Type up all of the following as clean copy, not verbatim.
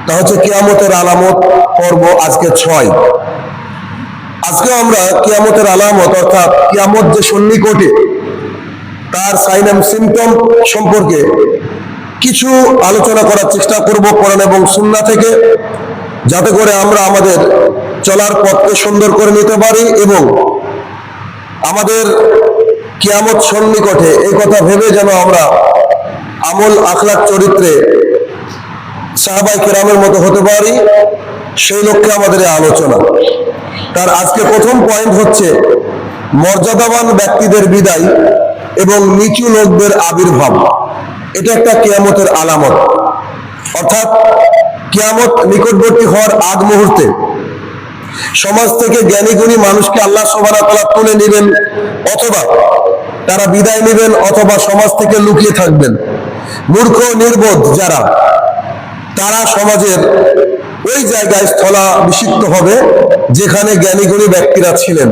তা হচ্ছে কিয়ামতের আলামত পর্ব আজকে 6। আজকে আমরা কিয়ামতের আলামত অর্থাৎ কিয়ামত যে সন্নিকটে তার সাইন এন্ড সিমটম সম্পর্কে কিছু আলোচনা করার চেষ্টা করব কোরআন এবং সুন্নাহ থেকে, যাতে করে আমরা আমাদের চলার পথকে সুন্দর করে নিতে পারি এবং আমাদের কিয়ামত সন্নিকটে এই কথা ভেবে যেন আমরা আমল আখলাক চরিত্রে সাহাবায়ে কেরামের মতো হতে পারি, সেই লক্ষ্যে আমাদের এই আলোচনা। তার আজকে প্রথম পয়েন্ট হচ্ছে মর্যাদাবান ব্যক্তিদের বিদায় এবং নিচু লোকদের আবির্ভাব। এটা একটা কিয়ামতের আলামত, অর্থাৎ কিয়ামত নিকটবর্তী হওয়ার আগ মুহূর্তে সমাজ থেকে জ্ঞানী গুণী মানুষকে আল্লাহ সুবহানাহু ওয়া তাআলা তুলে নেবেন, অথবা তারা বিদায় নেবেন, অথবা সমাজ থেকে লুকিয়ে থাকবেন। মূর্খ নির্বোধ যারা, তারা সমাজের ওই জায়গায় স্থলাভিষিক্ত হবে যেখানে জ্ঞানী গুণী ব্যক্তিরা ছিলেন।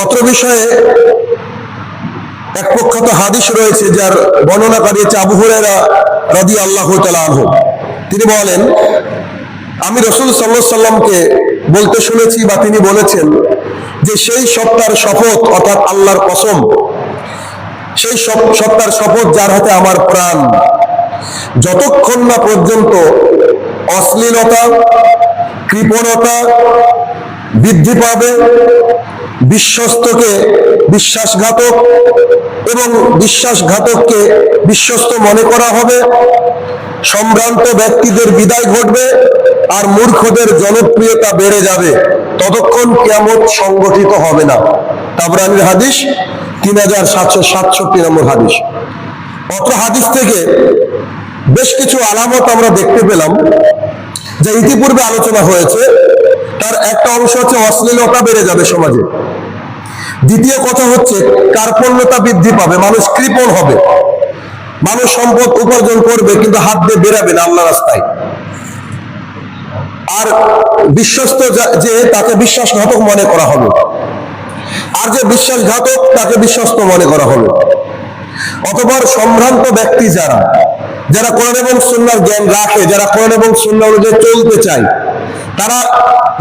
অত্র বিষয়ে এক প্রখ্যাত হাদিস রয়েছে, যার বর্ণনাকারী হচ্ছে আবু হুরায়রা রাদিয়াল্লাহু তাআলা আনহু। তিনি বলেন, আমি রাসূল সাল্লাল্লাহু আলাইহি সাল্লামকে বলতে শুনেছি বা তিনি বলেছেন যে সেই সত্তার শপথ, অর্থাৎ আল্লাহর কসম, সেই সত্তার শপথ যার হাতে আমার প্রাণ, যতক্ষণ না পর্যন্ত অশ্লীলতা, কৃপণতা বৃদ্ধি পাবে, বিশ্বস্তকে বিশ্বাসঘাতক এবং বিশ্বাসঘাতককে বিশ্বস্ত মনে করা হবে, সম্ভ্রান্ত ব্যক্তিদের বিদায় ঘটবে আর মূর্খদের জনপ্রিয়তা বেড়ে যাবে, ততক্ষণ কিয়ামত সংগঠিত হবে না। তাবরানীর হাদিস 3767 নম্বর হাদিস। অত্র হাদিস থেকে বেশ কিছু আলামত আমরা দেখতে পেলাম যা ইতিপূর্বে আলোচনা হয়েছে। তার একটা অংশ হচ্ছে অশ্লীলতা বেড়ে যাবে সমাজে। দ্বিতীয় কথা হচ্ছে কার্পণ্যতা বৃদ্ধি পাবে, মানুষ কৃপণ হবে, মানুষ সম্পদ উপার্জন করবে কিন্তু হাত দিয়ে বেরাবে না আল্লাহর রাস্তায়। আর বিশ্বস্ত যে তাকে বিশ্বাসঘাতক মনে করা হবে, আর যে বিশ্বাসঘাতক তাকে বিশ্বস্ত মনে করা হবে। অতঃপর সম্ভ্রান্ত ব্যক্তি যারা, যারা কোরআন এবং সুন্নাহর জ্ঞান রাখে, যারা কোরআন এবং সুন্নাহ অনুযায়ী চলতে চায়, তারা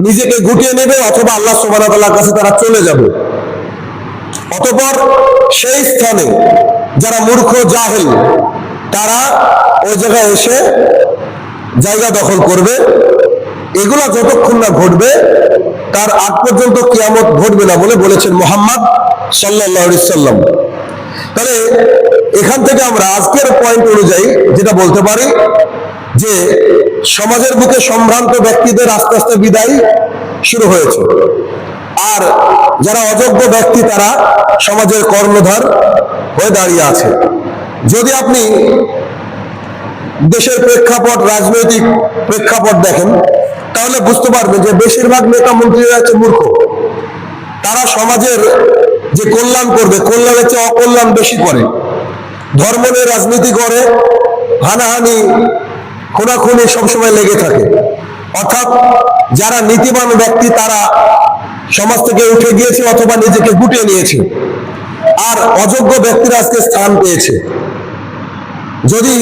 নিজেকে গুটিয়ে নেবে অথবা আল্লাহ সুবহানাহু ওয়া তাআলার কাছে তারা চলে যাবে। অতঃপর সেই স্থানে যারা মূর্খ জাহেল, তারা ওই জায়গায় এসে জায়গা দখল করবে। এগুলা যতক্ষণ না ঘটবে তার আগ পর্যন্ত কিয়ামত ঘটবে না বলে বলেছেন মুহাম্মদ সাল্লাল্লাহু আলাইহি সাল্লাম। তাহলে এখান থেকে আমরা আজকের পয়েন্ট অনুযায়ী যেটা বলতে পারি যে সমাজের বুকে সম্ভ্রান্ত ব্যক্তিদের আস্তে আস্তে বিদায় শুরু হয়েছে, আর যারা অযোগ্য ব্যক্তি তারা সমাজের কর্ণধার হয়ে দাঁড়িয়ে আছে। যদি আপনি দেশের প্রেক্ষাপট, রাজনৈতিক প্রেক্ষাপট দেখেন, তাহলে বুঝতে পারবেন যে বেশিরভাগ নেতা মন্ত্রীরা হচ্ছে মূর্খ। তারা সমাজের যে কল্যাণ করবে, কল্যাণের চেয়ে অকল্যাণ বেশি করে। ধর্ম নিয়ে রাজনীতি করে, হানাহানি খুনাখুনি সবসময় লেগে থাকে। অর্থাৎ যারা নীতিবান ব্যক্তি তারা সমাজ থেকে উঠে গিয়েছে অথবা নিজেকে গুটিয়ে নিয়েছে, আর অযোগ্য ব্যক্তিরা আজকে স্থান পেয়েছে। যদি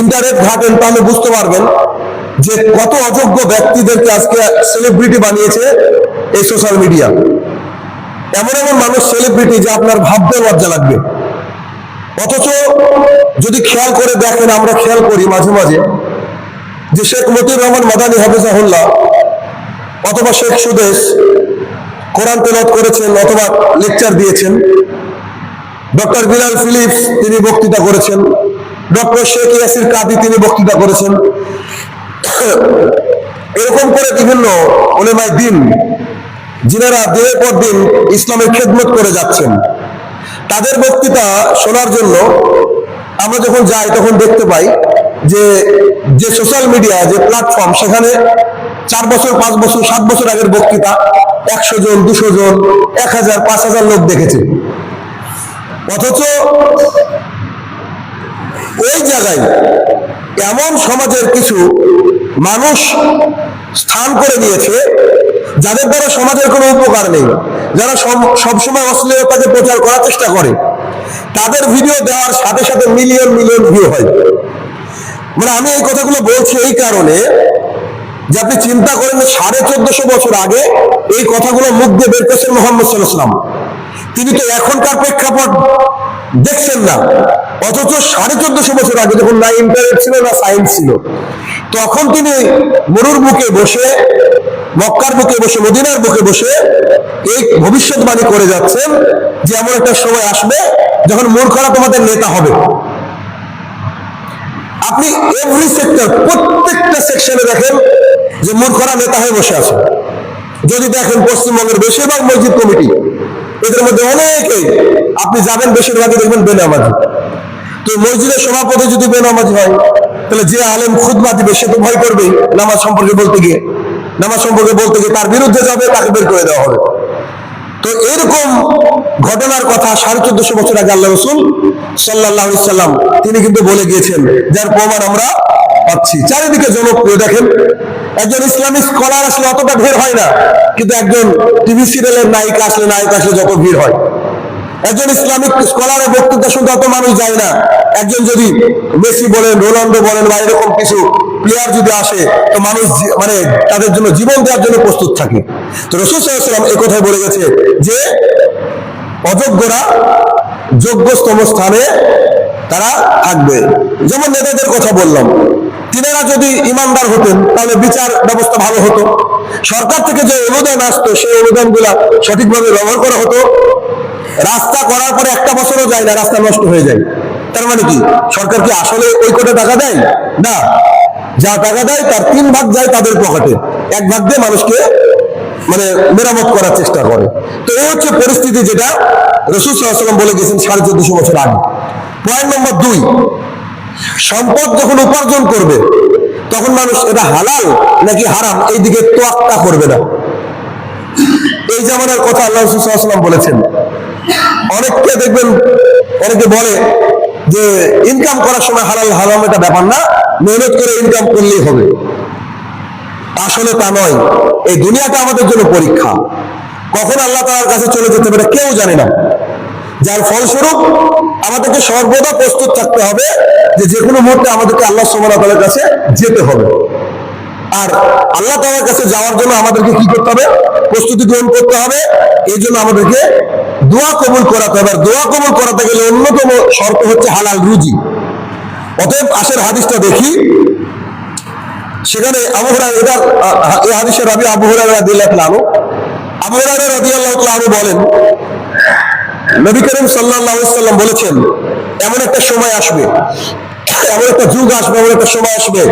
ইন্টারনেট ঘাটেন তাহলে বুঝতে পারবেন যে কত অযোগ্য ব্যক্তিদেরকে আজকে সেলিব্রিটি বানিয়েছে এই সোশ্যাল মিডিয়া। এমন এমন মানুষ সেলিব্রিটি যে আপনার ভাবতে লজ্জা লাগবে। অথচ যদি খেয়াল করে দেখেন, আমরা খেয়াল করি মাঝে মাঝে যে শেখ মতিউর রহমান মাদানী হাফিজাহুল্লাহ অথবা শেখ সুদেশ কোরআন তেলাওয়াত করেছেন অথবা লেকচার দিয়েছেন, ডক্টর বিলাল ফিলিপস তিনি বক্তৃতা করেছেন, ডক্টর শেখ ইয়াসির কাদি তিনি বক্তৃতা করেছেন। এরকম করে বিভিন্ন উলেমায়ে দ্বীন যিনারা দিনের পর দিন ইসলামের খেদমত করে যাচ্ছেন, তাদের বক্তৃতা শোনার জন্য আমরা যখন যাই তখন দেখতে পাই যে সোশ্যাল মিডিয়া যে প্ল্যাটফর্ম, সেখানে 4 বছর 5 বছর 7 বছর আগের বক্তৃতা 100 জন 200 জন 1000 5000 লোক দেখেছে। অথচ ওই জায়গায় এমন সমাজের কিছু মানুষ স্থান করে নিয়েছে যাদের দ্বারা সমাজের কোনো উপকার নেই, যারা সবসময় অশ্লীলতাকে প্রচার করার চেষ্টা করে। তাদের ভিডিও দেওয়ার সাথে সাথে মিলিয়ন মিলিয়ন ভিউ হয়। মানে আমি এই কথাগুলো বলছি এই কারণে যে আপনি চিন্তা করেন 1450 বছর আগে এই কথাগুলো মুখ দিয়ে বের করেছেন মুহাম্মদ সাল্লাল্লাহু আলাইহি ওয়াসাল্লাম। তিনি তো এখনকার প্রেক্ষাপট দেখছেন না, অথচ 1450 বছর আগে যখন না ইন্টারনেট ছিল না সায়েন্স ছিল, তখন তিনি মরুর বুকে বসে, মক্কার বুকে বসে, মদিনার বুকে বসে এই ভবিষ্যৎবাণী করে যাচ্ছেন যে এমন একটা সময় আসবে যখন মূর্খরা তোমাদের নেতা হবে। আপনি এভরি সেক্টর, প্রত্যেকটা সেকশনে দেখেন যে মূর্খরা নেতা হয়ে বসে আছে। যদি দেখেন পশ্চিমবঙ্গের বেশিরভাগ মসজিদ কমিটি, এদের মধ্যে অনেকেই আপনি যাবেন বেশিরভাগই দেখবেন বেনামাজি। তো মসজিদের সভাপতি যদি বেনামাজি হয়, তাহলে যে আলেম খুতবা দিবে সে তো ভয় করবেই নামাজ সম্পর্কে বলতে গিয়ে, তার বিরুদ্ধে যাবে, তাকে বের করে দেওয়া হবে। তো এরকম ঘটনার কথা 1450 বছর আগে আল্লাহ রাসূল সাল্লাল্লাহু আলাইহি সাল্লাম তিনি কিন্তু বলে গিয়েছেন, যার প্রমাণ আমরা পাচ্ছি। চারিদিকে জনপ্রিয়। দেখেন, একজন ইসলামিক স্কলার আসলে অতটা ভিড় হয় না, কিন্তু একজন টিভি সিরিয়ালের নায়ক আসলে যত ভিড় হয়। একজন ইসলামিক স্কলারের বক্তৃতা শুনতে অত মানুষ যায় না। একজন যদি মেসি বলেন, রোনাল্ডো বলেন বা এরকম কিছু প্লেয়ার যদি আসে, তো মানুষ মানে তাদের জন্য জীবন দেওয়ার জন্য প্রস্তুত থাকে। তো রাসূল সাল্লাল্লাহু আলাইহি ওয়াসাল্লাম এই কথাই বলে গেছে যে অযোগ্যরা যোগ্যতম স্থানে তারা থাকবে। যেমন নেতাদের কথা বললাম, তিনারা যদি ইমানদার হতেন তাহলে বিচার ব্যবস্থা ভালো হতো, সরকার থেকে যে অনুদান আসতো সেই অনুদানগুলা সঠিকভাবে ব্যবহার করা হতো। রাস্তা করার পরে একটা বছরও যায় না, রাস্তা নষ্ট হয়ে যায়। তার মানে কি সরকার কি আসলে ওই কোটা টাকা দেয় না? যা টাকা দেয় তার 3 ভাগ যায় তাদের পকেটে, 1 ভাগ দিয়ে মানুষকে মানে মেরামত করার চেষ্টা করে। তো এই হচ্ছে পরিস্থিতি, যেটা রাসূল সাল্লাল্লাহু আলাইহি ওয়াসাল্লাম বলে গেছেন 1450 বছর আগে। পয়েন্ট নম্বর 2, সম্পদ যখন উপার্জন করবে তখন মানুষ এটা হালাল নাকি হারাম এই দিকে তোয়াক্কা করবে না। এই জামানার কথা আল্লাহ রাসূল সাল্লাল্লাহু আলাইহি ওয়াসাল্লাম বলেছেন। অনেকে দেখবেন, অনেকে বলে যে ইনকাম করার সময় হালাল হারাম এটা ব্যাপার না, মেহনত করে ইনকাম করলেই হবে। আসলে তা নয়। এই দুনিয়াটা আমাদের জন্য পরীক্ষা, কখন আল্লাহ তাআলার কাছে চলে যেতে পারে কেউ জানে না। যার ফলস্বরূপ আমাদেরকে সর্বদা প্রস্তুত থাকতে হবে যে কোনো মুহূর্তে আমাদেরকে আল্লাহ সুবহানাহু ওয়া তাআলার কাছে যেতে হবে। আর আল্লাহ তাআলার কাছে যাওয়ার জন্য আমাদেরকে কি করতে হবে? প্রস্তুতি গ্রহণ করতে হবে। এই জন্য আমাদেরকে দোয়া কবুল করাতে হবে। আর দোয়া কবুল করাতে গেলে অন্যতম শর্ত হচ্ছে হালাল রুজি। অতএব আসেন হাদিসটা দেখি। সেখানে আবু হুরায়রা, এই হাদিসের রাবী আবু হুরায়রা রাদিয়াল্লাহু তাআলা, আবু হুরায়রা রাদিয়াল্লাহু তাআলা বলেন, নবী করিম সাল্লাল্লাহু আলাইহি ওয়াসাল্লাম বলেছেন, এমন একটা সময় আসবে, এমন একটা যুগ আসবে, এমন একটা সময় আসবে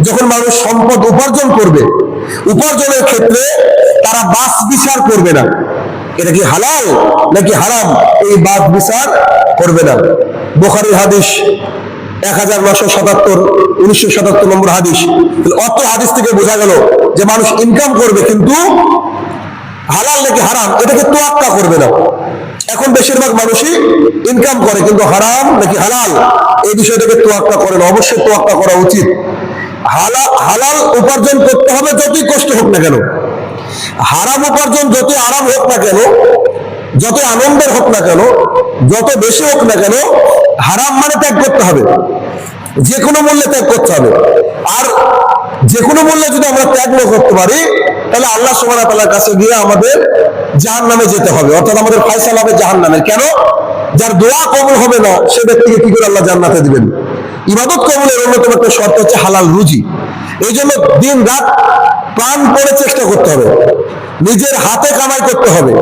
যখন মানুষ সম্পদ উপার্জন করবে, উপার্জনের ক্ষেত্রে তারা বাছ বিচার করবে না, এটা কি হালাল নাকি হারাম, এই বাছ বিচার করবে না। বুখারীর হাদিস 1977 নম্বর হাদিস। অত হাদিস থেকে বোঝা গেল যে মানুষ ইনকাম করবে কিন্তু হালাল নাকি হারাম এটাকে তোয়াক্কা করবে না। এখন বেশিরভাগ মানুষই ইনকাম করে কিন্তু হারাম নাকি হালাল এই বিষয়টাকে তোয়াক্কা করে না। অবশ্যই তোয়াক্কা করা উচিত। হালাল উপার্জন করতে হবে যতই কষ্ট হোক না কেন, হারাম উপার্জন যতই আরাম হোক না কেন, যতই আনন্দের হোক না কেন, যত বেশি হোক না কেন, হারাম মানে ত্যাগ করতে হবে, যে কোনো মূল্যে ত্যাগ করতে হবে। আর যে কোনো মূল্যে যদি আমরা ত্যাগ না করতে পারি তাহলে আল্লাহ সুবহানাহু ওয়া তাআলার কাছে গিয়ে আমাদের জাহান্নামে যেতে হবে, অর্থাৎ আমাদের ফয়সালা হবে জাহান্নামের। কেন? যার দোয়া কবুল হবে না সে ব্যক্তিকে কি করে আল্লাহ জান্নাতে দিবেন? ইবাদত কবুলের অন্যতম একটা শর্ত হচ্ছে হালাল রুজি। এই জন্য দিন রাত প্রাণ পড়ে চেষ্টা করতে হবে, নিজের হাতে কামাই করতে হবে,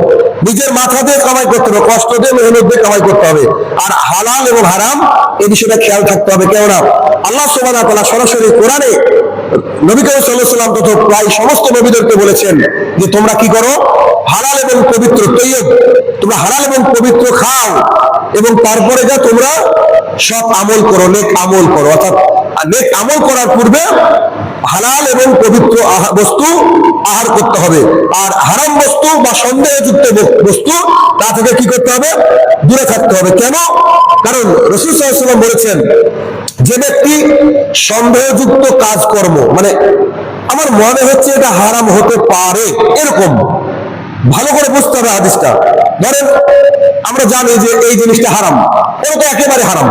নিজের মাথা দিয়ে কামাই করতে হবে, কষ্ট দিয়ে মেহনত দিয়ে কামাই করতে হবে। আর হালাল এবং হারাম এই বিষয়টা খেয়াল থাকতে হবে। কেননা আল্লাহ সুবহানাহু ওয়া তাআলা সরাসরি কোরআনে নবী করিম সাল্লাল্লাহু আলাইহি ওয়াসাল্লাম তথা প্রায় সমস্ত নবীদেরকে বলেছেন যে তোমরা কি করো? হালাল এবং পবিত্র তৈয়ব, তোমরা হালাল এবং পবিত্র খাও এবং তারপরে যা তোমরা সব আমল করো, নেক আমল করো। অর্থাৎ নেক আমল করার পূর্বে হালাল এবং পবিত্র বস্তু আহার করতে হবে। আর হারাম বস্তু বা সন্দেহযুক্ত বস্তু তা থেকে কি করতে হবে? দূরে থাকতে হবে। কেন? কারণ রাসূল সাল্লাল্লাহু আলাইহি ওয়াসাল্লাম বলেছেন, যে ব্যক্তি সন্দেহযুক্ত কাজকর্ম, মানে আমার মনে হচ্ছে এটা হারাম হতে পারে, এরকম ভালো করে বুঝতে হবে হাদিসটা। ধরেন আমরা জানি যে এই জিনিসটা হারাম, এটা তো একেবারে হারাম,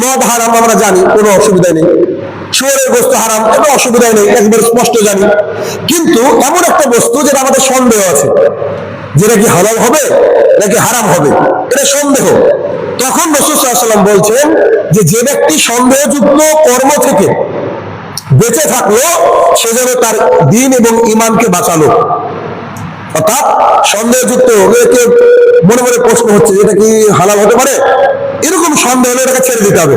মদ হারাম আমরা জানি, কোনো অসুবিধা নেই। শুয়োরের বস্তু হারাম, এটা অসুবিধাই নেই, একবারে স্পষ্ট জানি। কিন্তু এমন একটা বস্তু যেটা আমাদের সন্দেহ আছে, যেটা কি হালাল হবে নাকি হারাম হবে, এটা সন্দেহ। তখন রাসূল সাল্লাল্লাহু আলাইহি ওয়াসাল্লাম বলছেন যে ব্যক্তি সন্দেহযুক্ত কর্ম থেকে বেঁচে থাকলো, সে যেন তার দ্বীন এবং ঈমানকে বাঁচালো। অর্থাৎ সন্দেহযুক্ত মনে মনে প্রশ্ন হচ্ছে এটা কি হালাল হতে পারে, এরকম সন্দেহ হলে এটাকে ছেড়ে দিতে হবে,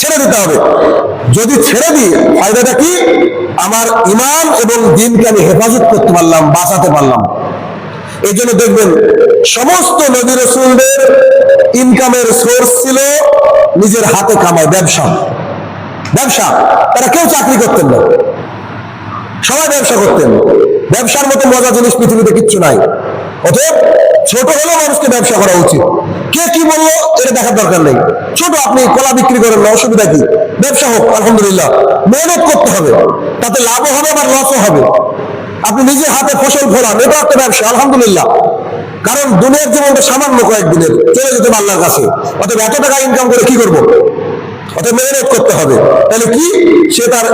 ছেড়ে দিতে হবে। যদি ছেড়ে দিই, ফায়দাটা কি? আমার ঈমান এবং দ্বীনকে আমি হেফাজত করতে পারলাম, বাঁচাতে পারলাম। এই জন্য দেখবেন সমস্ত নবী রাসূলদের ইনকামের সোর্স ছিল নিজের হাতে কামায়, ব্যবসা। ব্যবসা, তারা কেউ চাকরি করতেন না, সবাই ব্যবসা করতেন। ব্যবসার মতো মজা জিনিস পৃথিবীতে কিচ্ছু নাই। অতএব ছোট হলেও মানুষকে ব্যবসা করা উচিত। কে কি বললো এটা দেখার দরকার নেই। ছোট আপনি কলা বিক্রি করেন না, অসুবিধা কি? ব্যবসা হোক, আলহামদুলিল্লাহ। মেহনত করতে হবে, তাতে লাভও হবে আবার লসও হবে। আপনি নিজের হাতে ফসল ফলান, এটা একটা ব্যবসা, আলহামদুলিল্লাহ। কারণ দুনিয়ার জীবনটা সামান্য কয়েকদিনের, চলে যেতে আল্লাহর কাছে। অতএব এত টাকা ইনকাম করে কি করবো? অতএব মেহনত করতে হবে। তাহলে কি? সে তার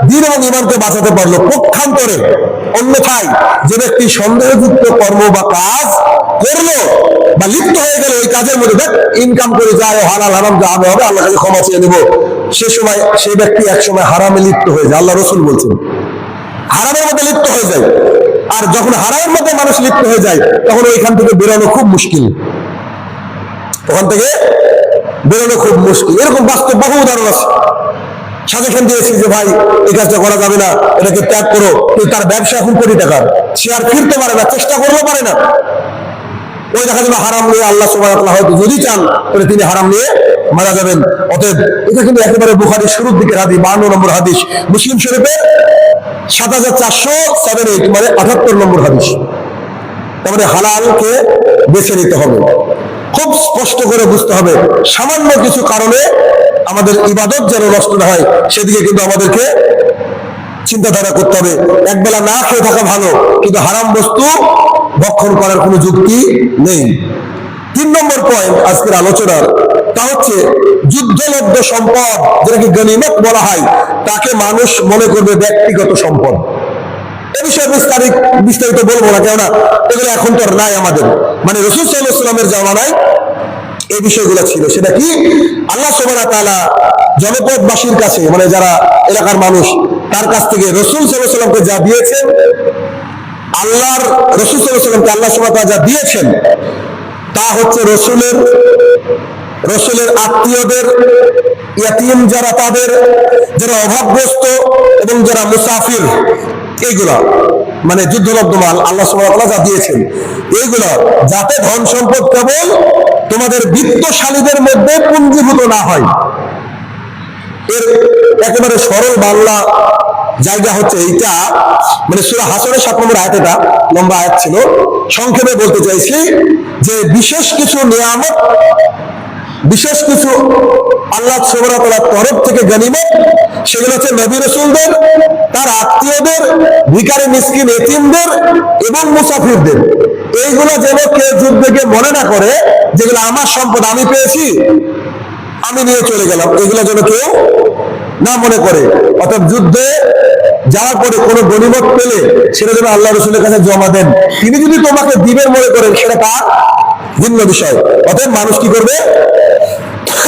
দ্বীন এবং ঈমানকে বাঁচাতে পারলো। পক্ষান্তরে অন্যথায় যে ব্যক্তি সন্দেহযুক্ত কর্ম বা কাজ করলো বা লিপ্ত হয়ে গেল ওই কাজের মধ্যে, দেখ ইনকাম করে যায়, হালাল হারাম যা হবে হবে, আল্লাহর কাছে ক্ষমা চেয়ে নেবো, সে সময় সেই ব্যক্তি একসময় হারামে লিপ্ত হয়ে যায়। আল্লাহ রাসূল বলছেন হারামের মধ্যে লিপ্ত হয়ে যায়। আর যখন হারামের মধ্যে মানুষ লিপ্ত হয়ে যায়, তখন ওইখান থেকে বেরোনো খুব মুশকিল, ওখান থেকে বেরোনো খুব মুশকিল। এরকম বাস্তব বহু উদাহরণ আছে। সাজেশন দিয়েছি যে ভাই এই কাজটা করা যাবে না, এটাকে ত্যাগ করো। কিন্তু তার ব্যবসা এখন কোটি টাকার, সে আর ফিরতে পারে না, চেষ্টা করলেও পারে না। ওই দেখা যাবে হারাম নিয়ে আল্লাহ সুবহানাহু ওয়া তাআলা হয়তো যদি চান তাহলে তিনি হারাম নিয়ে মারা যাবেন। অতএব এটা কিন্তু একেবারে বুখারীর শুরুর দিকের হাদিস, 52 নম্বর হাদিস, মুসলিম শরীফের 7478, মানে 78 নম্বর হাদিস। তারপরে হালালকে বেছে নিতে হবে, খুব স্পষ্ট করে বুঝতে হবে। সামান্য কিছু কারণে আমাদের ইবাদত যেন নষ্ট না হয়, সেদিকে কিন্তু আমাদেরকে চিন্তাধারা করতে হবে। একবেলা না খেয়ে থাকা ভালো, কিন্তু হারাম বস্তু ভক্ষণ করার কোনো যুক্তি নেই। 3 নম্বর পয়েন্ট আজকের আলোচনার, তা হচ্ছে যুদ্ধলব্ধ সম্পদ, যেটাকে গনিমত বলা হয়, তাকে মানুষ মনে করবে ব্যক্তিগত সম্পদ। এ বিষয়ে বিস্তারিত বলবো না, কেননা এগুলো এখন তো আর নাই আমাদের। মানে রাসূল সাল্লাল্লাহু আলাইহি ওয়াসাল্লামের জামানায় এই বিষয়গুলো ছিল। সেটা কি? আল্লাহ সুবহানাহু ওয়া তাআলা জনপদবাসীর কাছে, মানে যারা এলাকার মানুষ, তার কাছ থেকে রাসূল সাল্লাল্লাহু আলাইহি ওয়াসাল্লামকে যা দিয়েছেন, আল্লাহর রাসূল সাল্লাল্লাহু আলাইহি ওয়াসাল্লামকে আল্লাহ সুবহানাহু ওয়া তাআলা যা দিয়েছেন, তা হচ্ছে রসুলের আত্মীয়দের, ইয়াতীম যারা, তাদের যারা অভাবগ্রস্ত এবং যারা মুসাফির, এইগুলা মানে যুদ্ধলব্ধ মাল আল্লাহ সুবহানাহু ওয়া তাআলা যা দিয়েছেন, এইগুলা যাতে ধন সম্পদ কেবল তোমাদের বিত্তশালীদের মধ্যে পুঞ্জীভূত না হয়। এর একেবারে সরল বাংলা জায়গা হচ্ছে এইটা, মানে সূরা হাসরের 7 নম্বর আয়াত, এটা লম্বা আয়াত ছিল। সংক্ষেপে বলতে চাইছি যে বিশেষ কিছু নিয়ামত, বিশেষ কিছু আল্লাহ সুবহানাহু ওয়া তাআলার তরফ থেকে গনিমত, সেগুলো হচ্ছে নবী রাসূলদের, তার আত্মীয়দের, ভিখারি মিসকিন এতিমদের এবং মুসাফিরদের। এইগুলো যেন কেউ যুদ্ধকে মনে না করে যেগুলো আমার সম্পদ, আমি পেয়েছি, আমি নিয়ে চলে গেলাম, এগুলো যেন কেউ না মনে করে। অর্থাৎ যুদ্ধে যাওয়ার পরে কোনো গনিমত পেলে সেটা যেন আল্লাহ রাসূলের কাছে জমা দেন। তিনি যদি তোমাকে দিবেন মনে করেন, সেটা তার ভিন্ন বিষয়। অতএব মানুষ কি করবে?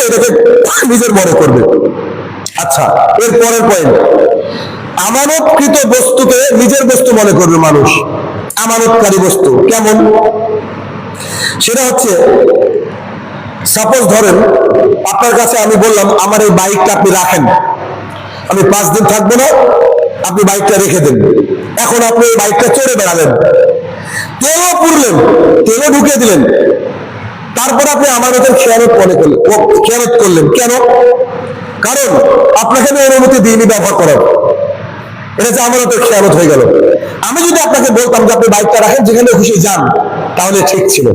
এটাকে নিজের মনে করবে। আচ্ছা, এর পরের পয়েন্ট, আমানতকৃত বস্তুকে নিজের বস্তু মনে করবে মানুষ। আমানতকারী বস্তু কেমন? সেটা হচ্ছে, সাপোজ ধরেন আপনার কাছে আমি বললাম আমার এই বাইকটা আপনি রাখেন, আমি 5 দিন থাকবো না, আপনি বাইকটা রেখে দেন। এখন আপনি এই বাইকটা চড়ে বেড়ালেন, তেলও পুরলেন, তেলও ঢুকিয়ে দিলেন, তারপর আপনি আমানতের খেয়ানত করলেন। কেন? কারণ আপনাকে আমি অনুমতি দিইনি ব্যবহার করার, এটা যে আমানতের খেয়ানত হয়ে গেল। আমি যদি আপনাকে বলতাম যে আপনি বাইকটা রাখেন, যেখানে খুশি যান, তাহলে ঠিক ছিল।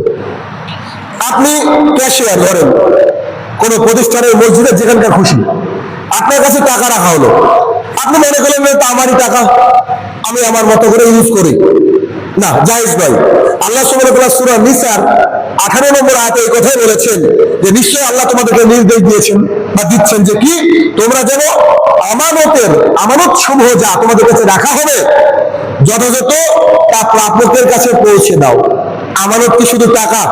আপনি ক্যাশিয়ার, ধরেন কোন প্রতিষ্ঠানের, মসজিদের, যেখানকার খুশি, আপনার কাছে টাকা রাখা হলো, আপনি মনে করলেন এটা আমারই টাকা, আমি আমার মতো করে ইউজ করি, না, জায়েজ নয়। আল্লাহ সুবহানাহু ওয়া তাআলা সূরা নিসার 18 নম্বর আয়াতে এই কথাই বলেছেন যে নিশ্চয়ই আল্লাহ তোমাদেরকে নির্দেশ দিয়েছেন বা দিচ্ছেন যে কি, তোমরা যেন আমানত সমূহ যা তোমাদের কাছে রাখা হবে যথাযথ তা প্রাপকের কাছে পৌঁছে দাও। আমানত কি শুধু টাকা?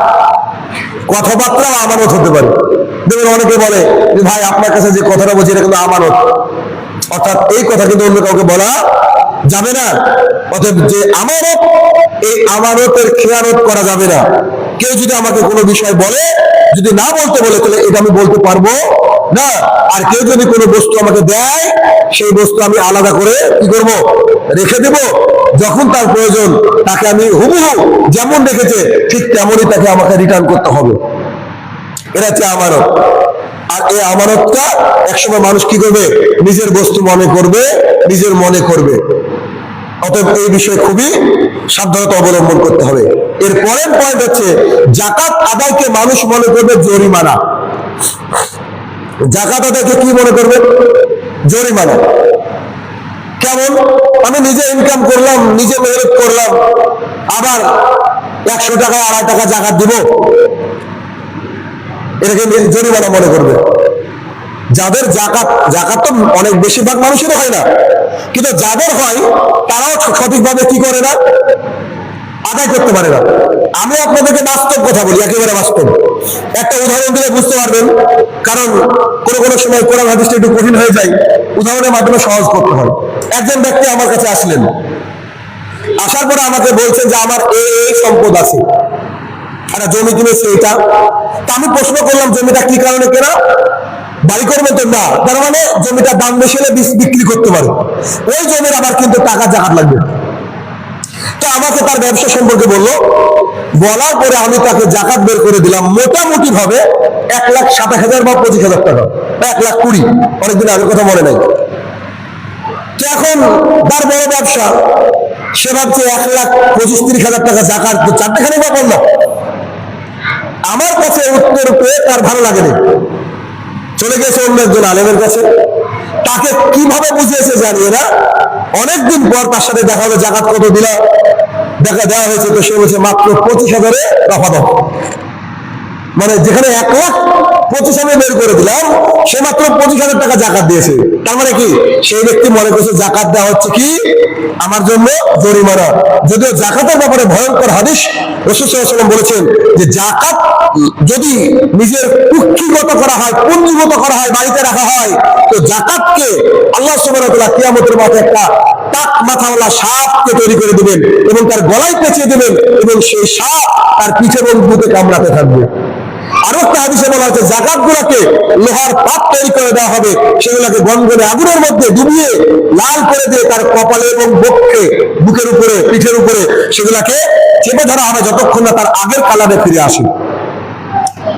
কথাবার্তাও আমানত হতে পারে। দেখবেন অনেকে বলে যে ভাই আপনার কাছে যে কথাটা বলছি এটা কিন্তু আমানত, অর্থাৎ এই কথা কিন্তু অন্য কাউকে বলা যাবে না। অর্থাৎ যে আমানত, এই আমানতের খেয়ানত করা যাবে না। কেউ যদি আমাকে কোনো বিষয় বলে, যদি না বলতে বলে তাহলে এটা আমি বলতে পারবো না। আর কেউ যদি কোনো বস্তু আমাকে দেয়, সেই বস্তু আমি আলাদা করে কি করব, রেখে দেব। যখন তার প্রয়োজন তাকে আমি হুবহু যেমন রেখেছে ঠিক তেমনই তাকে আমাকে রিটার্ন করতে হবে। এটা হচ্ছে আমানত। আর এই আমানতটা একসময় মানুষ কি করবে, নিজের বস্তু মনে করবে, নিজের মনে করবে। অতএব এই বিষয়ে খুবই সাবধানতা অবলম্বন করতে হবে। এর পরের পয়েন্ট হচ্ছে জাকাত আদায়কে মানুষ মনে করবে জরিমানা। জাকাত আদায়কে কি মনে করবে? জরিমানা। কেমন? আমি নিজে ইনকাম করলাম, নিজে মেহনত করলাম, আবার 100 টাকা 2.5 টাকা জাকাত দিব, এটাকে জরিমানা মনে করবে। যাদের জাকাত তো অনেক বেশিরভাগ মানুষেরও হয় না, কিন্তু যাদের হয় তারাও সঠিকভাবে কি করে না, আদায় করতে পারে না। আমি আপনাদেরকে বাস্তব কথা বলি, একেবারে বাস্তব একটা উদাহরণ দিলে বুঝতে পারবেন, কারণ কোনো সময় কোরআন হাদিসটা একটু কঠিন হয়ে যায়, উদাহরণের মাধ্যমে সহজ করতে হয়। একজন ব্যক্তি আমার কাছে আসলেন, আসার পরে আমাকে বলছেন যে আমার এই সম্পদ আছে, একটা জমি কিনেছে এটা। তা আমি প্রশ্ন করলাম জমিটা কি কারণে কেনা? বাড়ি করবে তো না, তার মানে জমিটার দাম বেশি হলে বিক্রি করতে পারে। ওই জমির আবার কিন্তু টাকা জাকাত লাগবে। তো আমাকে তার ব্যবসা সম্পর্কে বললো, বলার পরে আমি তাকে জাকাত বের করে দিলাম মোটামুটি ভাবে 1,27,000 বা 25,000 টাকা, 1,20,000, অনেকদিন আগের কথা মনে নাই। তো এখন তার বড় ব্যবসা, সে ভাবছে 1,25,000-30,000 টাকা জাকাত, তো চারটেখানি বা বললাম। আমার কাছে উত্তর পেয়ে তার ভালো লাগেনি, চলে গেছে অন্য একজন আলেমের কাছে। তাকে কিভাবে বুঝিয়েছে জানিয়ে না, অনেকদিন পর তার সাথে দেখা হলো, জাকাত কত দিলা? দেওয়া হয়েছে, তো সে বলছে মাত্র 25,000-এ রফা দফা। মানে যেখানে 1,25,000 বের করে দিলাম, সে মাত্র 25,000 টাকা জাকাত দিয়েছে। তার মানে কি, সেই ব্যক্তি মনে করছে জাকাত দেওয়া হচ্ছে কি আমার জন্য জরিমানা। যদিও জাকাতের ব্যাপারে ভয়ঙ্কর হাদিস রাসূল সাল্লাল্লাহু আলাইহি ওয়াসাল্লাম বলেছেন যে জাকাত যদি নিজের কুক্ষিগত করা হয়, পুঞ্জীগত করা হয়, বাড়িতে রাখা হয়, তো জাকাতকে আল্লাহ সুবহানাহু ওয়া তাআলা কিয়ামতের মাঠে একটা টাক মাথাওয়ালা সাপকে তৈরি করে দিবেন এবং তার গলায় পেঁচিয়ে দিবেন, এবং সেই সাপ তার পিঠে এবং বুকে কামড়াতে থাকবে। আরো একটা হাদিসে বলা হচ্ছে জাকাত গুলাকে লোহার পাত তৈরি করে দেওয়া হবে, সেগুলোকে গনগনে আগুনের মধ্যে ডুবিয়ে লাল করে দিয়ে তার কপালে এবং বুকের উপরে, পিঠের উপরে সেগুলাকে চেপে ধরা হবে যতক্ষণ না তার আগের কালারে ফিরে আসে।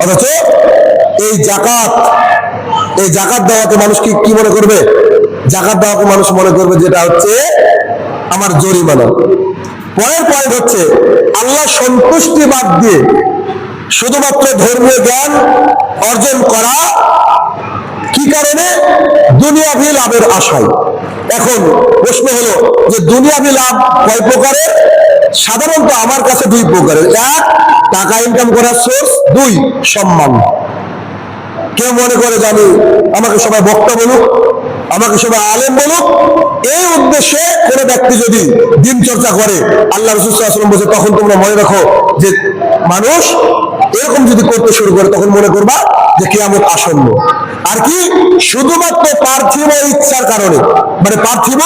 অথচ এই জাকাত দেওয়াকে মানুষ কি মনে করবে? জাকাত দেওয়াকে মানুষ মনে করবে যেটা হচ্ছে আমার জরিমানা। পরের পয়েন্ট হচ্ছে আল্লাহ সন্তুষ্টি বাদ দিয়ে শুধুমাত্র ধর্মীয় জ্ঞান অর্জন করা, কি কারণে? দুনিয়াভি লাভের আশায়। এখন প্রশ্ন হলো যে দুনিয়াভি লাভ কয় প্রকারের? সাধারণত আমার কাছে 2 প্রকারের। 1, টাকা ইনকাম করার সোর্স, 2, সম্মান। কেউ মনে করে জানি আমাকে সবাই বক্তা বলুক, আমাকে সবাই আলেম বলুক, এই উদ্দেশ্যে কোনো ব্যক্তি যদি দিন চর্চা করে, আল্লাহ রাসূল সাল্লাল্লাহু আলাইহি ওয়াসাল্লাম বলেছে তখন তোমরা মনে রাখো যে মানুষ এরকম যদি করতে শুরু করে তখন মনে করবা যে কিয়ামত আসন্ন। আর কি, শুধুমাত্র পার্থিব ইচ্ছার কারণে, মানে পার্থিব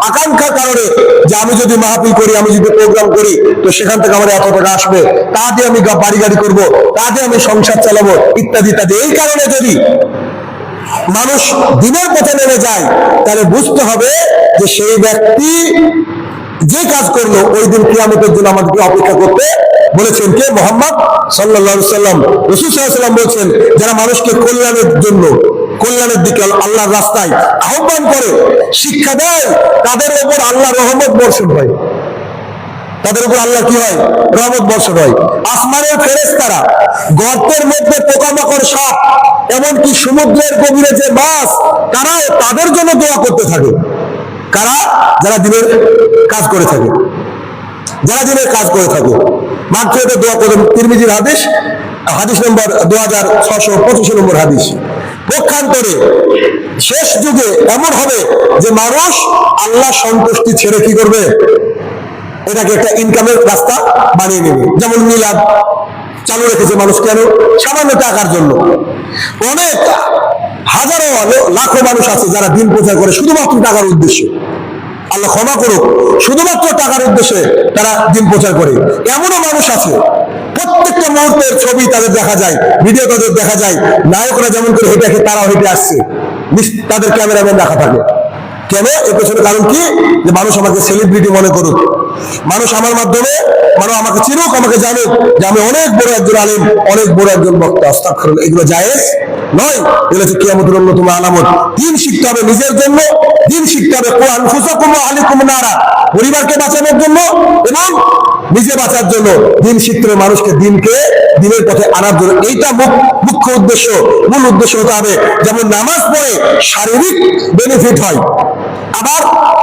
আকাঙ্ক্ষার কারণে, যে আমি যদি মাহফিল করি, আমি যদি প্রোগ্রাম করি, তো সেখান থেকে আমার এত টাকা আসবে, তা দিয়ে আমি বাড়ি গাড়ি করবো, তা দিয়ে আমি সংসার চালাবো, ইত্যাদি ইত্যাদি। এই কারণে যদি মানুষ দিনের পথে নেমে যায়, তাহলে বুঝতে হবে যে সেই ব্যক্তি যে কাজ করলো ওই দিন কিয়ামতের জন্য আমাদেরকে অপেক্ষা করতে বলেছেন কে? মুহাম্মদ সাল্লাল্লাহু আলাইহি ওয়াসাল্লাম। রাসূল সাল্লাল্লাহু আলাইহি ওয়াসাল্লাম বলেছেন যারা মানুষকে কল্যাণের জন্য, কল্যাণের দিকে আল্লাহর রাস্তায় আহ্বান করে, শিক্ষা দেয়, তাদের উপর আল্লাহর রহমত বর্ষণ হয়। তাদের উপর আল্লাহ কি হয়? রহমত বর্ষণ হয়। আসমানের ফেরেশতারা, গর্তের মধ্যে পোকামাকড়, সাপ, এমনকি সমুদ্রের গভীরে যে মাছ, তারাও তাদের জন্য দোয়া করতে থাকে। কারা? যারা দিনের কাজ করে থাকে, যারা দিনের কাজ করে থাকে। মাত্র দোয়া করেন। তিরমিজির হাদিস নম্বর 2625 নম্বর হাদিস। পক্ষান্তরে শেষ যুগে এমন হবে যে মানুষ আল্লাহ সন্তুষ্টি ছেড়ে কি করবে, এটাকে একটা ইনকামের রাস্তা বানিয়ে নেবে। যেমন মিলাদ চালু রেখেছে মানুষ, কেন? সামান্য টাকার জন্য। অনেক হাজারো লাখো মানুষ আছে যারা দিন প্রচার করে শুধুমাত্র টাকার উদ্দেশ্যে। আল্লাহ ক্ষমা করুক, শুধুমাত্র টাকার উদ্দেশ্যে তারা দিন প্রচার করে। এমনও মানুষ আছে প্রত্যেকটা মুহূর্তের ছবি তাদের দেখা যায়, ভিডিও তাদের দেখা যায়, নায়করা যেমন করে হেঁটে তারাও হেঁটে আসছে, তাদের ক্যামেরাম্যান রাখা থাকে। কেন? এর পেছনে কারণ কি? যে মানুষ আমাকে সেলিব্রিটি মনে করুক, মানুষ আমার মাধ্যমে মানুষ আমাকে চিনুক, আমাকে জানুক যে আমি অনেক বড় একজন আলেম, অনেক বড় একজন বক্তা। আস্তাগফিরুল্লাহ, এগুলো জায়েজ নয়। এগুলো হচ্ছে কিয়ামতের অন্যতম আলামত। দিন শিখতে হবে নিজের জন্য, দিন শিখতে হবে আনফুসাকুম ওয়া আহলিকুম নারা, পরিবারকে বাঁচানোর জন্য এবং নিজে বাঁচার জন্য দিন শিখতে হবে, মানুষকে দিনের পথে আনার জন্য। এইটা মুখ্য উদ্দেশ্য, মূল উদ্দেশ্য হতে হবে। যেমন নামাজ পড়ে শারীরিক বেনিফিট হয়, আবার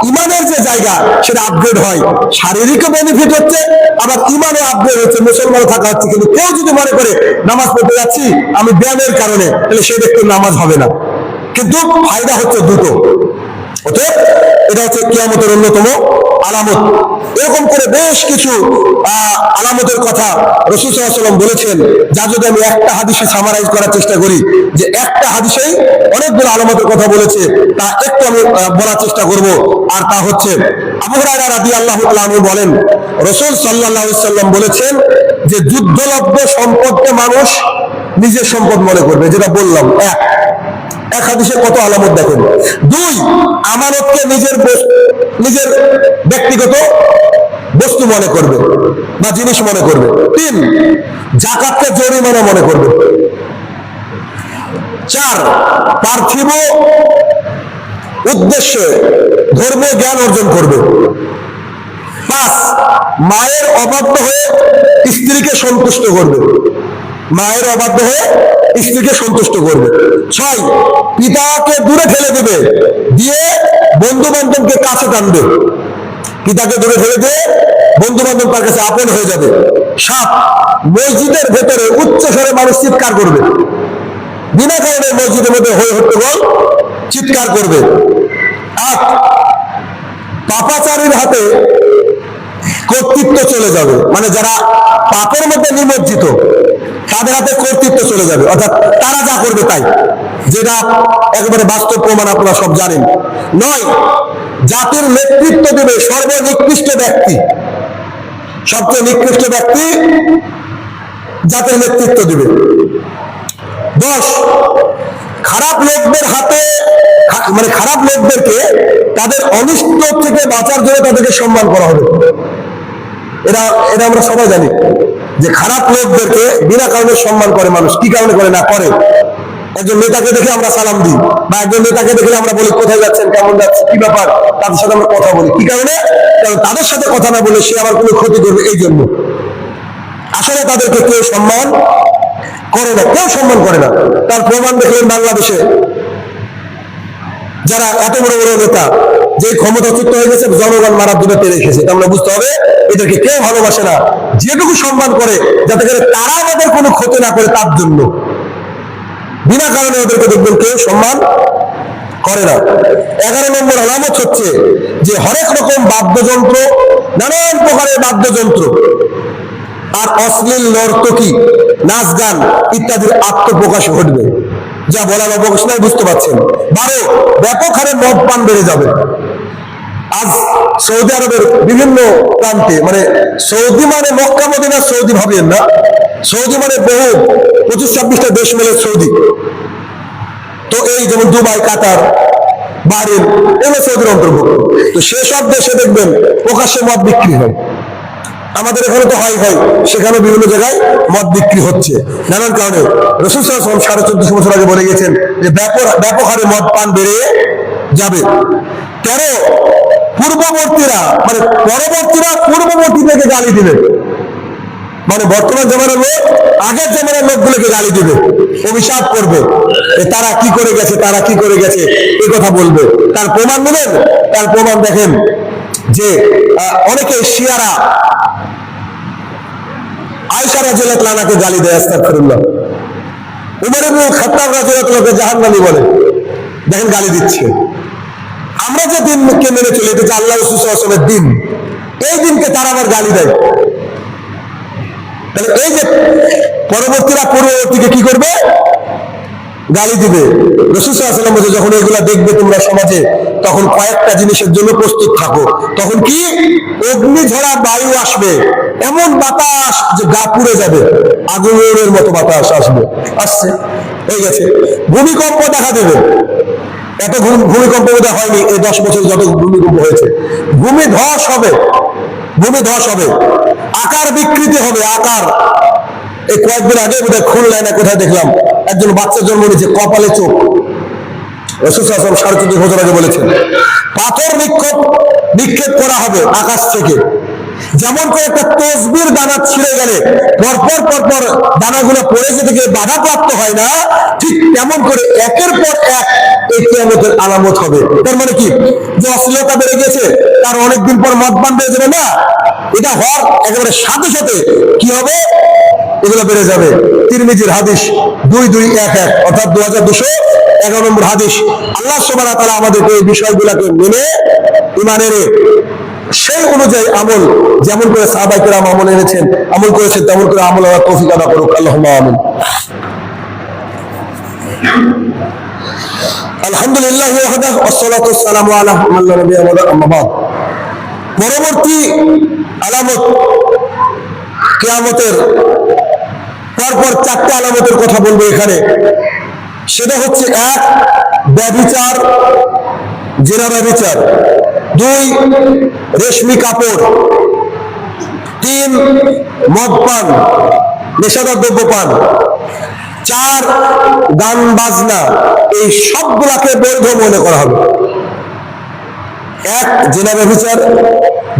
ইমানের যে জায়গা সেটা আপগ্রেড হয়। শারীরিকও বেনিফিট হচ্ছে, আবার ইমানও আপগ্রেড হচ্ছে, মুসলমান থাকা হচ্ছে। কিন্তু কেউ যদি মনে করে নামাজ পড়তে যাচ্ছি আমি ব্যায়ামের কারণে, তাহলে সেই ব্যক্তির নামাজ হবে না, কিন্তু ফায়দা হচ্ছে দুটো। অতএব এটা হচ্ছে কিয়ামতের অন্যতম আলামত। এরকম করে বেশ কিছু আলামতের কথা রাসূল সাল্লাল্লাহু আলাইহি ওয়াসাল্লাম বলেছেন, যা যদি আমি একটা হাদিসে সামারাইজ করার চেষ্টা করি, যে একটা হাদিসেই অনেকগুলো আলামতের কথা বলেছে, তা একটু আমি বলার চেষ্টা করব। আর তা হচ্ছে, আবু হুরায়রা রাদিয়াল্লাহু তাআলা আনহু বলেন, রাসূল সাল্লাল্লাহু আলাইহি ওয়াসাল্লাম বলেছেন যে যুদ্ধলব্ধ সম্পদকে মানুষ নিজের সম্পদ মনে করবে, যেটা বললাম। এক হাদিসে কত আলামত দেখেন। 2, আমানতকে নিজের ব্যক্তিগত বস্তু মনে করবে বা জিনিস মনে করবে। 3, যাকাতকে জরিমানা মনে করবে। 4, পার্থিব উদ্দেশ্যে ধর্মীয় জ্ঞান অর্জন করবে। 5, মায়ের অবাধ্য হয়ে স্ত্রীকে সন্তুষ্ট করবে, মায়ের অবাধ্য হয়ে স্ত্রীকে সন্তুষ্ট করবে। 6, পিতাকে দূরে ফেলে দেবে, দিয়ে বন্ধু বান্ধবকে কাছে টানবে, পিতাকে দূরে ফেলে দিয়ে বন্ধু বান্ধব তার কাছে আপন হয়ে যাবে। 7, মসজিদের ভেতরে উচ্চ স্বরে মানুষ চিৎকার করবে, বিনা কারণে মসজিদের মধ্যে হয়ে হট্টগোল চিৎকার করবে। 8, পাপাচারীর হাতে কর্তৃত্ব চলে যাবে, মানে যারা পাপের মধ্যে নিমজ্জিত তাদের হাতে কর্তৃত্ব চলে যাবে, অর্থাৎ তারা যা করবে তাই, যেটা একেবারে বাস্তব প্রমাণ, আপনারা সব জানেন। 9, জাতির নেতৃত্ব দেবে সর্বনিকৃষ্ট ব্যক্তি, সবচেয়ে নিকৃষ্ট ব্যক্তি জাতির নেতৃত্ব দেবে। 10, খারাপ লোকদের হাতে, মানে খারাপ লোকদেরকে তাদের অনিষ্ট থেকে বাঁচার জন্য তাদেরকে সম্মান করা হবে। এটা আমরা সবাই জানি যে খারাপ লোকদেরকে বিনা কারণে সম্মান করে মানুষ। কি কারণে করে? না করে একজন নেতাকে দেখে আমরা সালাম দিই, বা একজন নেতাকে দেখে আমরা বলি কোথায় যাচ্ছেন, কেমন যাচ্ছে, কি ব্যাপার, তাদের সাথে আমরা কথা বলি। কি কারণে? কারণ তাদের সাথে কথা না বলে সে আবার কোনো ক্ষতি করবে, এই জন্য। আসলে তাদেরকে কেউ সম্মান করে না, কেউ সম্মান করে না। তার প্রমাণ দেখলেন বাংলাদেশে যারা এত বড় বড় নেতা, যে ক্ষমতাচ্যুত হয়ে গেছে, জনগণ মারার জন্য পেরে রেখেছে। আমরা বুঝতে হবে এদেরকে কেউ ভালোবাসে না, যেটুকু সম্মান করে যাতে করে তারা আমাদের কোনো ক্ষতি না করে তার জন্য, বিনা কারণে ওদেরকে দেখবেন কেউ সম্মান করে না। 11 নম্বর আলামত হচ্ছে যে হরেক রকম বাদ্যযন্ত্র, নানান প্রকারের বাদ্যযন্ত্র আর অশ্লীল নর্তকী, নাচ গান ইত্যাদির আত্মপ্রকাশ ঘটবে, যা বলার অবকাশ নাই, বুঝতে পারছেন। 12, ব্যাপক হারে মদ পান বেড়ে যাবে। আজ সৌদি আরবের বিভিন্ন প্রান্তে, মানে সৌদি মানে মক্কা মদিনা সৌদি ভাবেন না, সৌদি মানে বহু 25-26টা দেশ মিলে সৌদি। তো এই যেমন দুবাই, কাতার, বাহরেন, এগুলো সৌদির অন্তর্ভুক্ত। তো সেসব দেশে দেখবেন প্রকাশ্যে মদ বিক্রি হয়। আমাদের এখানে তো হয়, সেখানে বিভিন্ন জায়গায় মদ বিক্রি হচ্ছে নানান কারণে। রাসূল সাল্লাল্লাহু আলাইহি ওয়াসাল্লাম 1450 বছর আগে বলে গেছেন যে ব্যাপক হারে মদ পান বেড়ে যাবে। 13, পূর্ববর্তীরা, মানে পরবর্তীরা পূর্ববর্তীদেরকে গালি দিবে, মানে বর্তমান জামানার লোক আগের জামানার লোকগুলোকে গালি দিবে, অভিশাপ করবে, তারা কি করে গেছে, তারা কি করে গেছে, এই কথা বলবে। তার প্রমাণ নেবেন, তার প্রমাণ দেখেন যে অনেকে শিয়ারা আয়েশা রাদিয়াল্লাহু তাআলাকে গালি দেয়, আস্তাগফিরুল্লাহ। উমর ইবনে খাত্তাব রাদিয়াল্লাহু তাআলাকে জাহান্নামী বলে, দেখেন গালি দিচ্ছে। আমরা যে দিনকে মেনে চলি এটা হচ্ছে আল্লাহ রাসূল সাল্লাল্লাহু আলাইহি ওয়াসাল্লামের দিন, এই দিনকে তারা আবার গালি দেয়। তাহলে এই যে পরবর্তীরা পূর্ববর্তীকে কি করবে? গালি দিবে। রাসূল সাল্লাল্লাহু আলাইহি ওয়াসাল্লাম বলেছে যখন এগুলা দেখবে তোমরা সমাজে, তখন কয়েকটা জিনিসের জন্য প্রস্তুত থাকো। তখন কি? অগ্নিঝরা বায়ু আসবে, এমন বাতাস যে গা পুড়ে যাবে, আগুনের মতো বাতাস আসবে, আসছে, হয়ে গেছে। ভূমিকম্প দেখা দেবে, এত ভূমিকম্প বোধহয় হয়নি এই 10 বছর যত ভূমিকম্প হয়েছে। ভূমিধস হবে, ভূমিধস হবে, আকার বিকৃতি হবে, আকার। এই কয়েকদিন আগে বোধহয় খুলনায় না কোথায় দেখলাম একজন বাচ্চা জন্ম নিয়েছে, কপালে চোখ। রাসূল সাল্লাল্লাহু আলাইহি ওয়াসাল্লাম 4 বছর আগে বলেছেন পাথর নিক্ষেপ করা হবে আকাশ থেকে। যেমন করে একটা তসবির দানা ছিঁড়ে গেলে পরপর পরপর দানাগুলো পড়ে যেতে গিয়ে বাধাপ্রাপ্ত হয় না, ঠিক তেমন করে একের পর এক এই কিয়ামতের আলামত হবে। তার মানে কি? যে অশ্লীলতা বেড়ে গেছে, তার অনেকদিন পর মদপান বেড়ে যাবে না, এটা হওয়ার একেবারে সাথে সাথে কি হবে? এগুলো বেড়ে যাবে। তিরমিজির হাদিস 2211 অর্থাৎ 2211 নম্বর হাদিস। আল্লাহ সুবহানাহু ওয়া তাআলা আমাদেরকে এই বিষয়গুলোকে মেনে ঈমানের সেই অনুযায়ী আমল, যেমন করে সাহাবায়ে কেরাম আমল এনেছেন, আমল করেছেন, তেমন করে আমল আল্লাহ তৌফিক দান করুক। আল্লাহুম্মা আমিন। আলহামদুলিল্লাহি ওয়াহদাহু ওয়াসসালাতু ওয়াসসালামু আলা মান লা নাবিয়্যা বা'দাহু, আম্মা বা'দ। পরবর্তী আলামত, কিয়ামতের পরপর 4টা আলামতের কথা বলবো এখানে। সেটা হচ্ছে 1, ব্যভিচার, জিনা ব্যভিচার। 2, রেশমি কাপড়। 3, মদ পান, নেশাদার দ্রব্য পান। 4, গান বাজনা। এই সবগুলাকে বৈধ মনে করা হবে। 1, জিনা ব্যভিচার।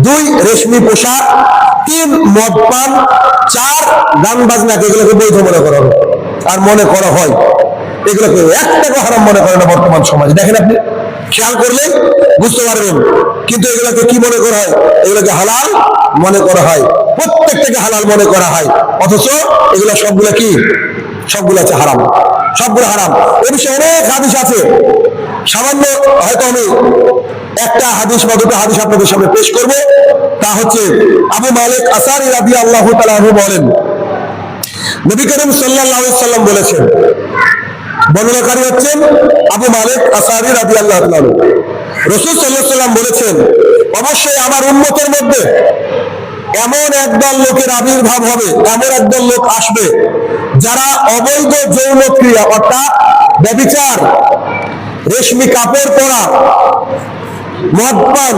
2, রেশমি পোশাক। 3, মদ পান। 4, গান বাজনাকে, এগুলোকে বৈধ মনে করা হবে। আর মনে করা হয়, এগুলোকে একটাকে হারাম মনে করে না বর্তমান সমাজে। দেখেন আপনি খেয়াল করলে বুঝতে পারবেন। কিন্তু এগুলোকে কি মনে করা হয়? এগুলোকে হালাল মনে করা হয়, প্রত্যেকটাকে হালাল মনে করা হয়, অথচ এগুলো সবগুলো কি? সবগুলো আছে হারাম, সবগুলো হারাম। এ বিষয়ে অনেক হাদিস আছে। সামান্য হয়তো আমি একটা হাদিস বা দুটো হাদিস আপনাদের সামনে পেশ করব। তা হচ্ছে আবু মালিক আশআরী রাদিয়াল্লাহু তাআলা আনহু বলেন, নবী করিম সাল্লাল্লাহু আলাইহি সাল্লাম বলেছেন, বর্ণনাকারী হচ্ছেন আবু মালিক আশআরী রাদিয়াল্লাহু তাআলা আনহু, রাসূল সাল্লাল্লাহু আলাইহি সাল্লাম বলেছেন, অবশ্যই আমার উম্মতের মধ্যে এমন একদল লোকের আবির্ভাব হবে, এমন একদল লোক আসবে যারা অবৈধ যৌন ক্রিয়া অর্থাৎ ব্যভিচার, রেশমি কাপড় পরা, মদ পান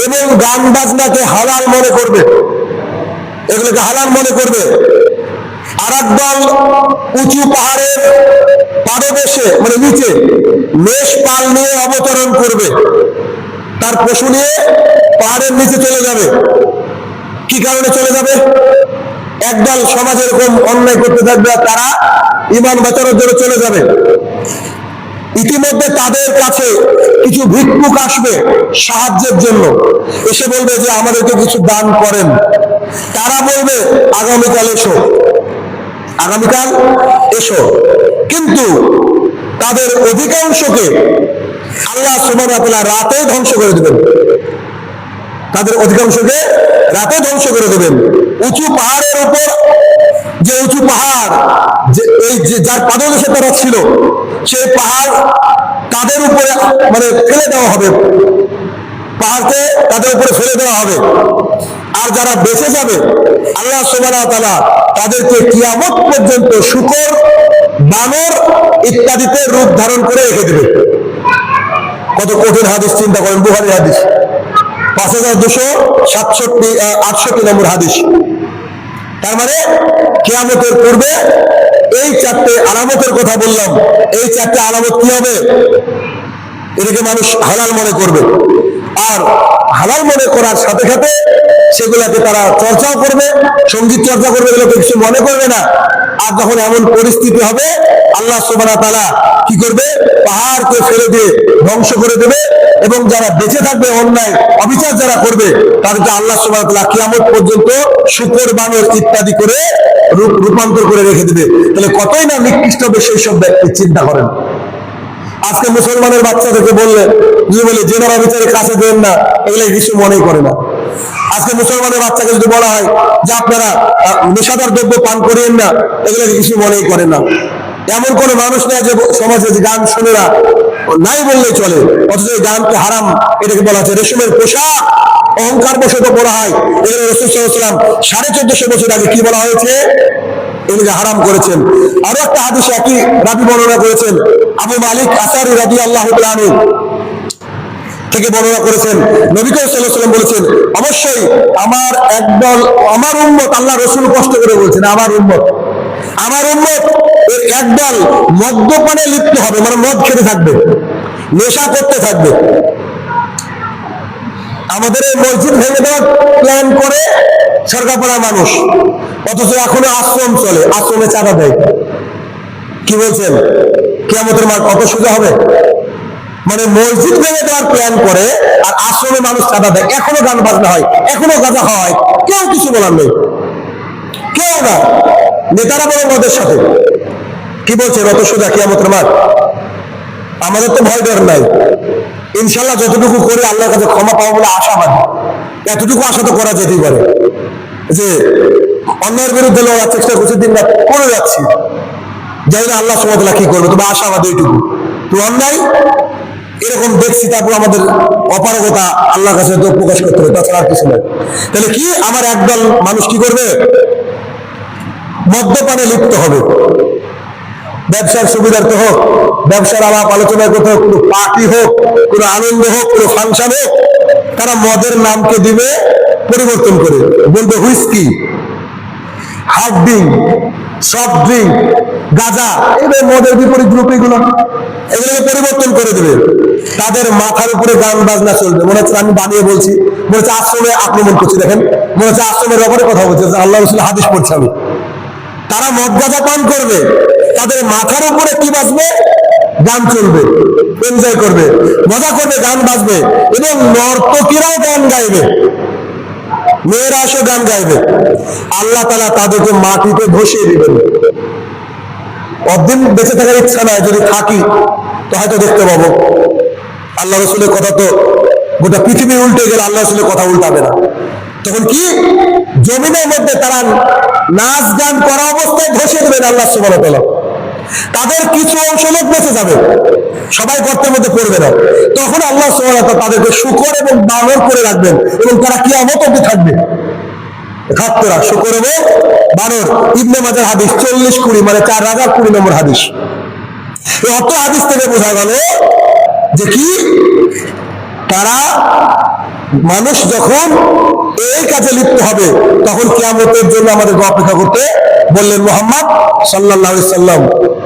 এবং গান বাজনাকে হালাল মনে করবে, এগুলোকে হালাল মনে করবে। আর একদল উঁচু পাহাড়ের পাদদেশে মানে নিচে মেষ পাল নিয়ে অবতরণ করবে, তার পশু নিয়ে পাহাড়ের নিচে চলে যাবে। কি কারণে চলে যাবে? একদল সমাজে এরকম অন্যায় করতে থাকবে, তারা ঈমান বাঁচানোর জন্য চলে যাবে। ইতিমধ্যে তাদের কাছে কিছু ভিক্ষুক আসবে সাহায্যের জন্য, এসে বলবে যে আমাদেরকে কিছু দান করেন। তারা বলবে আগামীকাল এসো, আগামীকাল এসো। কিন্তু তাদের অধিকাংশকে আল্লাহ সুবহানাহু ওয়া তাআলা রাতে ধ্বংস করে দেবেন, তাদের অধিকাংশকে রাতে ধ্বংস করে দেবেন। উঁচু পাহাড়ের উপর, যে উঁচু পাহাড়, যে এই যে যার পাদদেশে তারা ছিল, সেই পাহাড় তাদের উপরে মানে ফেলে দেওয়া হবে, পাহাড়কে তাদের উপরে ফেলে দেওয়া হবে। আর যারা বেঁচে যাবে আল্লাহ সুবহানাহু ওয়া তাআলা তাদেরকে কিয়ামত পর্যন্ত শূকর, বানর ইত্যাদিতে রূপ ধারণ করে রেখে দেবে। কত কঠিন হাদিস, চিন্তা করেন। বুখারী হাদিস 5268 নম্বর হাদিস। তার মানে কিয়ামতের পূর্বে এই 4টে আলামতের কথা বললাম, এই 4টে আলামত কি হবে? এটাকে মানুষ হালাল মনে করবে। আর হালাল মনে করার সাথে সাথে সেগুলাকে তারা চর্চাও করবে, সঙ্গীত চর্চা করবে, এগুলোকে কিছু মনে করবে না। আর যখন এমন পরিস্থিতি হবে, আল্লাহ সুবহানাহু ওয়া তাআলা কি করবে? পাহাড়কে ফেলে দিয়ে ধ্বংস করে দেবে, এবং যারা বেঁচে থাকবে অন্যায় অবিচার যারা করবে তাদেরকে আল্লাহ সুবহানাহু ওয়া তাআলা কিয়ামত পর্যন্ত শূকর, বানর ইত্যাদি করে রূপান্তর করে রেখে দেবে। তাহলে কতই না নিকৃষ্ট হবে সেই সব ব্যক্তি, চিন্তা করেন। আজকে মুসলমানের বাচ্চাদেরকে বললে যদি বলে জেনারা বিচারে কাছে দেন না, এগুলো কিছু মনেই করে না। আজকে মুসলমানের বাচ্চাকে যদি বলা হয় যে আপনারা নেশাদার দ্রব্য পান করিয়েন না, এগুলো কিছু মনেই করে না। এমন কোন মানুষ নেই যে সমাজে যে গান শুনে না, নাই বললেই চলে, অথচ এই গানকে হারাম এটাকে বলা হচ্ছে রেশমের পোশাক, অহংকার বশত বলা হয়। এখানে রাসূল সাল্লাল্লাহু আলাইহি ওয়াসাল্লাম 1450 বছর আগে কি বলা হয়েছে, এগুলোকে হারাম করেছেন। আরো একটা হাদিসে একই রাবী বর্ণনা করেছেন, আবু মালিক আশআরী রাদিয়াল্লাহু তাআলা আনহু থেকে বর্ণনা করেছেন, নবী করিম সাল্লাল্লাহু আলাইহি ওয়াসাল্লাম বলেছেন, অবশ্যই আমার একদল, আমার উম্মত, আল্লাহ রাসূল কষ্ট করে বলছেন আমার উম্মত এর একদল মদ্যপানে লিপ্ত হবে, মানে মদ খেতে থাকবে, নেশা করতে থাকবে। আমাদের এই মসজিদ ভেঙে দেওয়ার প্ল্যান করে সরকারপাড়ার মানুষ, অথচ এখনো আশ্রম চলে, আশ্রমে চাঁদা দেয়। কি বলছেন, কিয়ামতের মাঠ কত সোজা হবে? মানে মসজিদ ভেঙে দেওয়ার প্ল্যান করে আর আশ্রমে মানুষ চাঁদা দেয়, এখনো গান বাজনা হয়, এখনো গাঁজা হয়, কেউ কিছু বলার নেই, কেউ না, নেতারা বরং ওদের সাথে। কি বলছেন, অত সোজা কিয়ামতের মাঠ? আমাদের তো ভয় ডর নাই, ইনশাল্লাহ যতটুকু করে আল্লাহর কাছে ক্ষমা পাবো বলে আশাবাদী। এতটুকু আশা তো করা যেতেই পারে যে অন্যায়ের বিরুদ্ধে লড়ার চেষ্টা করছি, দিন রাত করে যাচ্ছি, জানি না আল্লাহ সুবহানাহু ওয়া তাআলা কি করবে, তবে আশাবাদী এইটুকু। তো অন্যায় এরকম দেখছি, তারপর আমাদের অপারগতা আল্লাহর কাছে তো প্রকাশ করতে হবে, তাছাড়া আর কিছু নয়। তাহলে কি আমার একদল মানুষ কি করবে, মদ্যপানে লিপ্ত হবে। ব্যবসার সুবিধার্থে হোক, ব্যবসার আলাপ আলোচনার কথা হোক, কোনো পার্টি হোক, কোনো আনন্দ হোক, কোনো ফাংশন হোক, তারা মদের নামকে দিবে পরিবর্তন করে, বলবে whisky, hard drink, soft drink, গাঁজা, এগুলো মদের বিপরীত গ্রুপ, এগুলোকে পরিবর্তন করে দেবে। তাদের মাথার উপরে গান বাজনা চলবে, মনে হচ্ছে আমি বানিয়ে বলছি, মনে হচ্ছে আশ্রমে আক্রমণ করছি, দেখেন মনে হচ্ছে আশ্রমের ব্যাপারে কথা বলছে, আল্লাহ রাসূল হাদিস পড়ছে আমি। তারা মদ গাঁজা পান করবে, তাদের মাথার উপরে কি বাজবে, গান চলবে, এনজয় করবে, মজা করবে, গান বাজবে, এবং নর্তকীরাও গান গাইবে, মেয়েরা এসে গান গাইবে। আল্লাহ তাআলা তাদেরকে মাটিতে ধসিয়ে দিবেন। অদিন বেঁচে থাকার ইচ্ছা নাই, যদি থাকি তো হয়তো দেখতে পাবো। আল্লাহ রাসূলের কথা তো গোটা পৃথিবী উল্টে গেলে আল্লাহ রাসূলের কথা উল্টাবে না। তখন কি জমিনের মধ্যে তারা নাচ গান করা অবস্থায় ধসিয়ে দেবেন আল্লাহ সুবহানাহু ওয়া তাআলা। তাদের কিছু অংশ লোক বেঁচে যাবে, সবাই গর্তের মধ্যে পড়বে না। তখন আল্লাহ সুবহানাহু ওয়া তাআলা তাদেরকে শুকর এবং বানর করে রাখবেন, এবং তারা কিয়ামত অবধি থাকবে। খাত্তরা, শুকর এবং বানর, ইবনে মাজার হাদিস 40-20, মানে 4020 নম্বর হাদিস। এই অত হাদিস থেকে বোঝা গেল যে কি, তারা মানুষ যখন এই কাজে লিপ্ত হবে তখন কিয়ামতের জন্য আমাদেরকে অপেক্ষা করতে বললেন মুহাম্মদ সাল্লাল্লাহু আলাইহি সাল্লাম।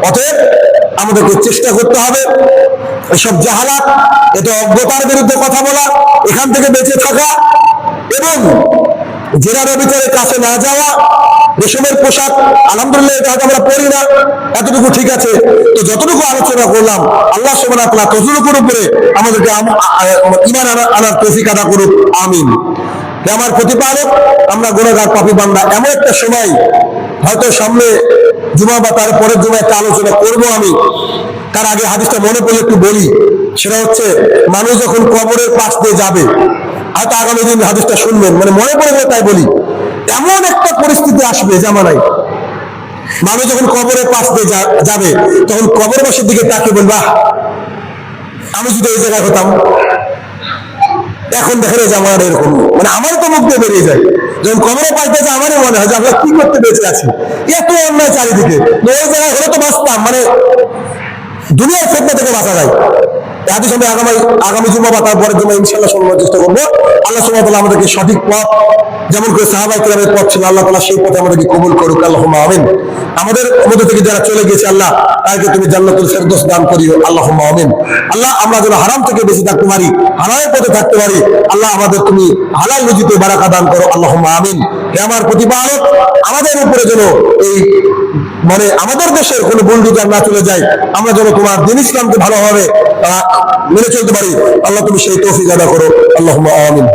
অতএব আমাদেরকে চেষ্টা করতে হবে এসব জাহালাত, এটা অজ্ঞতার বিরুদ্ধে কথা বলা, এখান থেকে বেঁচে থাকা, এবং জেনার বিচারের কাছে না যাওয়া। রেশমের পোশাক আলহামদুলিল্লাহ এটা হয়তো আমরা পড়ি না, এতটুকু ঠিক আছে। তো যতটুকু আলোচনা করলাম আল্লাহ সুবহানাহু ওয়া তাআলা ততটুকুর উপরে আমাদেরকে ঈমান আনার তৌফিক আদা করুক, আমিন। আমার প্রতিপালক, আমরা গুনাহগার পাপী বান্দা, এমন একটা সময় হয়তো সামনে জুমা বা তার পরের জুমা একটা আলোচনা করবো আমি, তার আগে হাদিসটা মনে পড়লে একটু বলি। সেটা হচ্ছে, মানুষ যখন কবরের পাশ দিয়ে যাবে, হয়তো আগামী দিন হাদিসটা শুনবেন, মানে মনে পড়ে গেলে তাই বলি, এমন একটা পরিস্থিতি আসবে জামানায়, মানুষ যখন কবরের পাশ দিয়ে যাবে তখন কবরবাসীর দিকে তাকিয়ে বলবে, আমি যদি এই জায়গায় হতাম। এখন দেখেন এই জামানাটা এরকম, মানে আমারও তো মুখ দিয়ে বেরিয়ে যায় যখন কবরের পাশ দিয়ে, আমারই মনে হয় যে আমরা কি করতে বেঁচে আছি, এত অন্যায় চারিদিকে, ওই জায়গায় হলে তো বাঁচতাম, মানে দুনিয়ার ফিতনা থেকে বাঁচা যায়। হাদিস আমি আগামী জুমা বা তার পরের জুমা ইনশাআল্লাহ শোনার চেষ্টা করবো। আল্লাহ সুবহানাহু ওয়া তাআলা আমাদেরকে সঠিক পথ, যেমন করে সাহাবায়ে কেরামের পথ ছিল, আল্লাহ তাআলা সেই পথে আমাদেরকে কবুল করুক, আল্লাহুম্মা আমিন। আমাদের মধ্যে থেকে যারা চলে গেছে আল্লাহ তাদেরকে তুমি জান্নাতুল ফেরদৌস দান করিও, আল্লাহুম্মা আমিন। আল্লাহ আমরা যেন হারাম থেকে বেঁচে থাকতে পারি, হালালের পথে থাকতে পারি, আল্লাহ আমাদের তুমি হালাল রুজিতে বারাকা দান করো, আল্লাহুম্মা আমিন। হে আমার প্রতিপালক, আমাদের উপরে যেন এই মানে আমাদের দেশের কোনো বুলডোজার না চলে যায়, আমরা যেন তোমার দ্বীন ইসলামকে ভালোভাবে মেনে চলতে পারি, আল্লাহ তুমি সেই তৌফিক আদা করো, আল্লাহুম্মা আমিন।